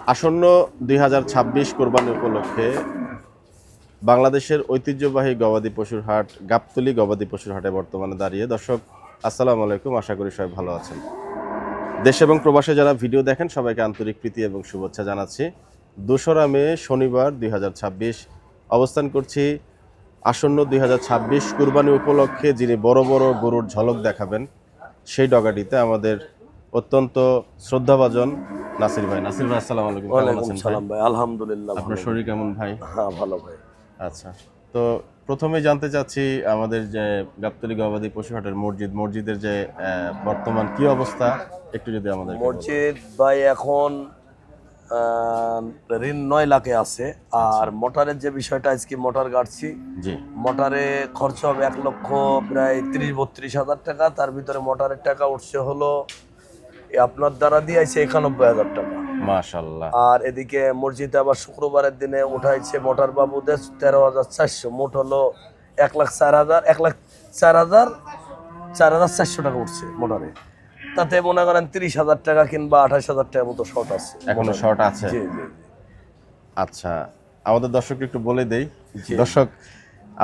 আসন্ন 2026 কোরবানি উপলক্ষে বাংলাদেশের ঐতিহ্যবাহী গবাদি পশুর হাট গাবতলী গবাদি পশুর হাটে বর্তমানে দাঁড়িয়ে। দর্শক আসসালামু আলাইকুম, আশা করি সবাই ভালো আছেন। দেশ এবং প্রবাসে যারা ভিডিও দেখেন সবাইকে আন্তরিক প্রীতি এবং শুভেচ্ছা জানাচ্ছি। 2রা মে শনিবার 2026 অবস্থান করছি আসন্ন 2026 কুরবানি উপলক্ষে যিনি বড় বড় গরুর ঝলক দেখাবেন সেই ডগাটিতে আমাদের অত্যন্ত শ্রদ্ধাভাজন নাসির ভাই। নাসির ভাই আসসালামু আলাইকুম, কেমন আছেন ভাই? আলহামদুলিল্লাহ। আপনার শরীর কেমন ভাই? হ্যাঁ, ভালো ভাই। আচ্ছা, তো প্রথমে জানতে চাচ্ছি আমাদের যে গাবতলী গবাদি পশু হাটের মসজিদের যে বর্তমান কি অবস্থা একটু যদি আমাদের মসজিদ ভাই এখন ঋণ 9 লাখে আছে। আর মোটরের যে বিষয়টা, আজকে মোটর গাড়ছি, জি মোটরে খরচ হবে 1 লক্ষ প্রায় 30-32 হাজার টাকা। তার ভিতরে মোটরের টাকা উঠছে হলো আপনার দ্বারা দিয়ে আছে 91,000 টাকা, মাশাআল্লাহ। আর এদিকে মসজিদে আবার শুক্রবারের দিনে উঠাইছে মোটর বাবুদের 13,400, মোট হলো 1,04,400 টাকা উঠছে মোটরে। তাতে মনে করেন 30,000 টাকা কিংবা 28,000 টাকার মতো শর্ট আছে, এখনো শর্ট আছে। জি জি। আচ্ছা, আমাদের দর্শককে একটু বলে দেই। দর্শক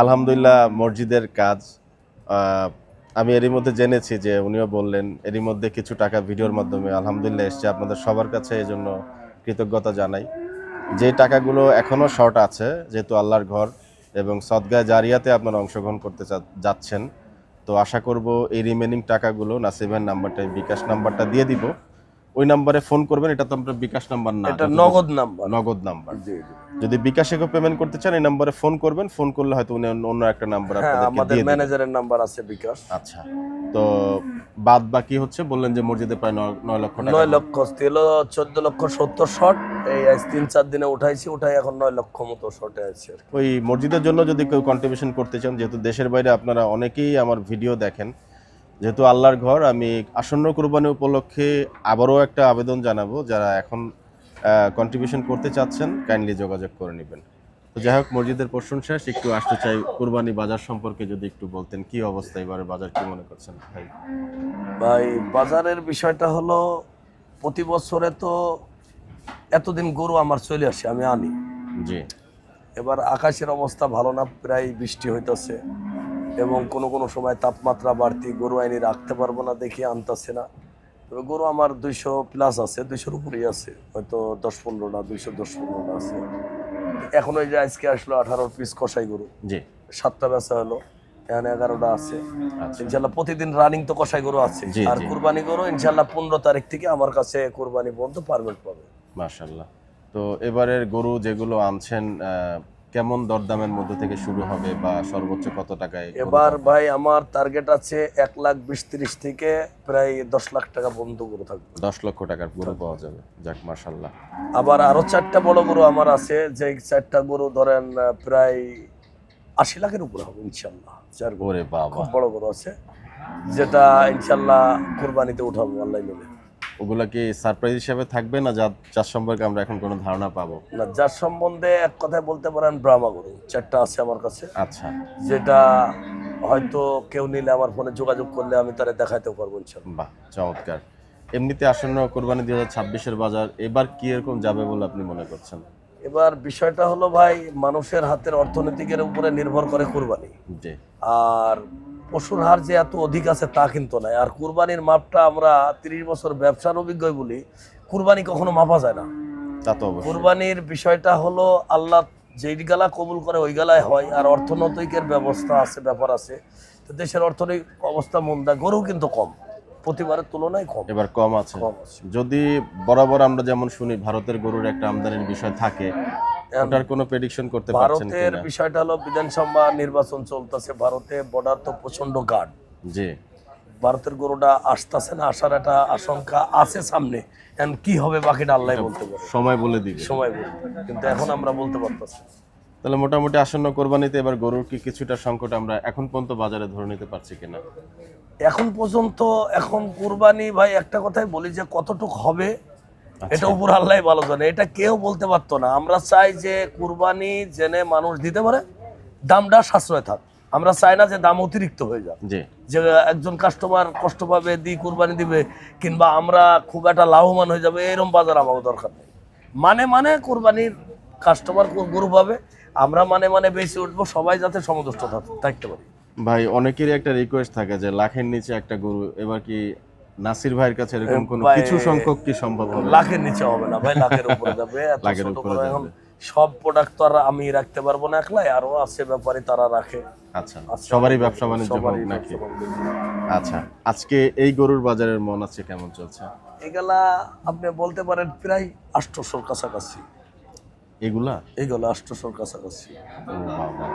আলহামদুলিল্লাহ মসজিদের কাজ আমি এরই মধ্যে জেনেছি যে উনিও বললেন এরই মধ্যে কিছু টাকা ভিডিওর মাধ্যমে আলহামদুলিল্লাহ এসছে আপনাদের সবার কাছে, এই জন্য কৃতজ্ঞতা জানাই। যে টাকাগুলো এখনও শর্ট আছে, যেহেতু আল্লাহর ঘর এবং সদগায়ে জারিয়াতে আপনারা অংশগ্রহণ করতে যাচ্ছেন, তো আশা করব এই রিমেনিং টাকাগুলো নাসিবের নাম্বারটা, বিকাশ নাম্বারটা দিয়ে দিব, ওই নাম্বারে ফোন করবেন। এটা তো আপনার বিকাশ নাম্বার না, এটা নগদ নাম্বার। নগদ নাম্বার। জি জি। যদি বিকাশে কেউ পেমেন্ট করতে চান এই নাম্বারে ফোন করবেন, ফোন করলে হয়তো উনি অন্য একটা নাম্বার আপনাদেরকে আমাদের দিয়ে দিবেন। ম্যানেজারের নাম্বার আছে বিকাশ। আচ্ছা, তো বাদ বাকি হচ্ছে বললেন যে মসজিদে প্রায় 9 লক্ষ টাকা। 9 লক্ষ ছিল, 14,70,000 শর্ট। এই আজ 3-4 দিনে উঠাইছি, উঠাই এখন 9 লক্ষ মতো শর্টে আছে। ওই মসজিদের জন্য যদি কেউ কন্ট্রিবিউশন করতে চান, যেহেতু দেশের বাইরে আপনারা অনেকেই আমার ভিডিও দেখেন, যেহেতু আল্লাহর ঘর, আমি আসন্ন কুরবানি উপলক্ষে আবারও একটা আবেদন জানাবো, যারা এখন কন্ট্রিবিউশন করতে চাচ্ছেন কাইন্ডলি যোগাযোগ করে নেবেন। তো যাই হোক, মসজিদের পোর্শন শেষ, একটু আসতে চাই কুরবানি বাজার সম্পর্কে যদি একটু বলতেন, কি অবস্থা এবারে বাজার, কি মনে করছেন ভাই? ভাই বাজারের বিষয়টা হলো, প্রতি বছরে তো এতদিন গরু আমার চলে আসে, আমি আনি। জি। এবার আকাশের অবস্থা ভালো না, প্রায় বৃষ্টি হইতেছে এবং কোনো কোনো সময় তাপমাত্রা বাড়তি, গরু আইনি রাখতে পারবো না দেখে আনতেছে না। তবে গরু আমার 200 প্লাস আছে, 200-র উপরেই আছে, হয়তো 10-15টা, 210-15টা আছে। এখন ওই যে আজকে আসলো 18 পিস কষাই গরু, জি। 7টা বেচা হলো, এখানে 11টা আছে। আচ্ছা। ইনশাল্লাহ প্রতিদিন রানিং তো কষাই গরু আছে। জি, আর জি। কুরবানি গরু ইনশাল্লাহ 15 তারিখ থেকে আমার কাছে কুরবানি পর্যন্ত পারমিট পাবে। মাশাআল্লাহ। তো এবারের গরু যেগুলো আনছেন কেমন দরদামের মধ্যে থেকে শুরু হবে বা সর্বোচ্চ কত টাকায়? এবার ভাই আমার টার্গেট আছে 1,20,30 থেকে প্রায় 10 লাখ টাকা পর্যন্ত গরু থাকবে। 10 লক্ষ টাকার গরু পাওয়া যাবে। যাক মাশাআল্লাহ। আবার আরো 4টা বড় গরু আমার আছে, যে 4টা গরু ধরেন প্রায় 80 লাখের উপরে হবে ইনশাল্লাহ। 4 গরু, ওরে বাবা, খুব বড় গরু আছে, যেটা ইনশাল্লাহ কুরবানিতে উঠাবো আল্লাহ মিলে। ওগুলা কি সারপ্রাইজ হিসেবে থাকবে না, যার সম্পর্কে আমরা এখন কোনো ধারণা পাবো? না, যার সম্বন্ধে এক কথায় বলতে পারেন ব্রাহ্মা গরু 4টা আছে আমার কাছে। আচ্ছা, যেটা হয়তো কেউ নিলে আমার ফোনে যোগাযোগ করলে আমি তারে দেখাইতে পারবো ইনশাল্লাহ। বাহ, চমৎকার। এমনিতে আসন্ন কুরবানি 2026-এর বাজার এবার কি এরকম যাবে বলে আপনি মনে করছেন? এবার বিষয়টা হলো ভাই, মানুষের হাতের অর্থনীতিকের উপরে নির্ভর করে কুরবানি। জি। আর পশুর হার যে এত অধিক আছে তা কিন্তু নাই। আর কুরবানির মাপটা আমরা 30 বছর ব্যবসার অভিজ্ঞ বলি, কুরবানি কখনো মাপা যায় না। তা তো অবশ্যই। কুরবানির বিষয়টা হলো আল্লাহ যেই গালা কবুল করে ওই গালায় হয়। আর অর্থনৈতিকের ব্যবস্থা আছে, ব্যাপার আছে। তো দেশের অর্থনৈতিক অবস্থা মন্দা, গরু কিন্তু কম, প্রতিবারের তুলনায় কম, এবার কম আছে। যদি বরাবর আমরা যেমন শুনি ভারতের গরুর একটা আমদানির বিষয় থাকে, ওটার কোনো প্রেডিকশন করতে পারছেন ভারতের কিনা? বিষয়টা হলো বিধানসভা নির্বাচন চলতেছে, ভারতে বর্ডার তো প্রচন্ড গার্ড। জি। ভারতের গরুটা আসতেছে না, আসার একটা আশঙ্কা আছে সামনে। এখন কি হবে বাকিটা আল্লাহ বলতে পারে, সময় বলে দিবে। সময় বলবে, কিন্তু এখন আমরা বলতে পারতেছি। তাহলে মোটামুটি আসন্ন কোরবানিতে এবার গরুর কি কিছুটা সংকট আমরা এখন পর্যন্ত বাজারে ধরে নিতে পারছি কিনা? এখন পর্যন্ত এখন কুরবানি ভাই একটা কথাই বলি যে কতটুক হবে এটা উপর আল্লাহ ভালো জানে, এটা কেউ বলতে পারতো না। আমরা চাই যে কুরবানি জেনে মানুষ দিতে পারে, দামটা সাশ্রয় থাক। আমরা চাই না যে দাম অতিরিক্ত হয়ে যাক, জি। যে একজন কাস্টমার কষ্ট পাবে, কুরবানি দিবে, কিংবা আমরা খুব একটা লাভবান হয়ে যাবে, এরকম বাজার আমার দরকার নেই। মানে কোরবানির কাস্টমার গরু পাবে, আমরা মানে বেশি উঠবো, সবাই যাতে সমতুষ্ট থাকতে পারে। ভাই অনেকেরই একটা রিকোয়েস্ট থাকে যে লাখের নিচে একটা গরু, এবার কি নাসির ভাইয়ের কাছে এরকম কোনো ভাই, কিছু সংখ্যক কি সম্ভব হবে? লাখের নিচে হবে না ভাই, লাখের উপরে যাবে। এত লাখের ছোট উপরে করে এখন যাবে। সব প্রোডাক্ট তো আর আমি রাখতে পারবো না একলাই, আরো আছে ব্যাপারী তারা রাখে। আচ্ছা, সবারই ব্যবসা বাণিজ্য হোক সবারই নাকি? ব্যবসা বাণিজ্য। আচ্ছা, আজকে এই গরুর বাজারের মন আছে কেমন চলছে? এগুলা আপনি বলতে পারেন প্রায় 800-র কাছাকাছি, এগুলা? এইগুলো 800-র কাছাকাছি। ও বাবা,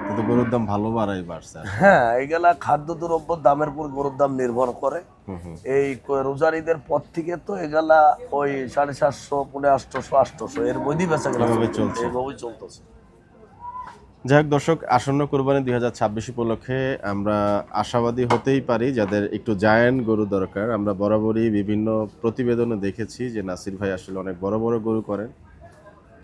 কিন্তু গরুর দাম ভালো বাড়ছে। হ্যাঁ, এইগুলা খাদ্য দ্রব্য দামের উপর গরুর দাম নির্ভর করে। হুম হুম। এই রোজার ঈদের পর থেকে তো এগুলা ওই 750, 850, 800 এর মধ্যেই বেচা কেনা এভাবে চলছে। এইভাবেই চলতেছে। যাই হোক দর্শক, আসন্ন কোরবানি 2026 উপলক্ষে আমরা আশাবাদী হতেই পারি। যাদের একটু জায়ান্ট গরু দরকার, আমরা বরাবরই বিভিন্ন প্রতিবেদনে দেখেছি যে নাসির ভাই আসলে অনেক বড় বড় গরু করেন।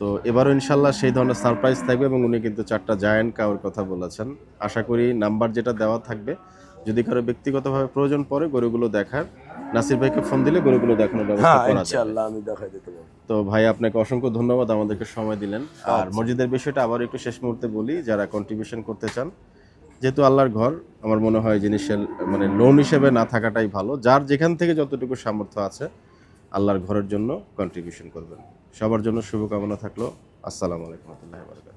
তো এবারও ইনশাল্লাহ সেই ধরনের সারপ্রাইজ থাকবে এবং উনি কিন্তু 4টা জায়ান্ট কাউর কথা বলেছেন। আশা করি নাম্বার যেটা দেওয়া থাকবে, যদি কারো ব্যক্তিগতভাবে প্রয়োজন পড়ে গরুগুলো দেখার, নাসির ভাইকে ফোন দিলে গরুগুলো দেখানোর ব্যবস্থা হ্যাঁ, করা যাবে। ইনশাআল্লাহ আমি দেখাই দিতে পারবো। তো ভাই আপনাকে অসংখ্য ধন্যবাদ আমাদেরকে সময় দিলেন। আর মসজিদের বিষয়টা আবার একটু শেষ মুহূর্তে বলি, যারা কন্ট্রিবিউশন করতে চান, যেহেতু আল্লাহর ঘর, আমার মনে হয় জিনিসের মানে লোন হিসেবে না থাকাটাই ভালো। যার যেখান থেকে যতটুকু সামর্থ্য আছে আল্লাহর ঘরের জন্য কন্ট্রিবিউশন করবেন। সবার জন্য শুভকামনা থাকলো। আসসালামু আলাইকুম ওয়া রাহমাতুল্লাহি ওয়া বারাকাতুহু।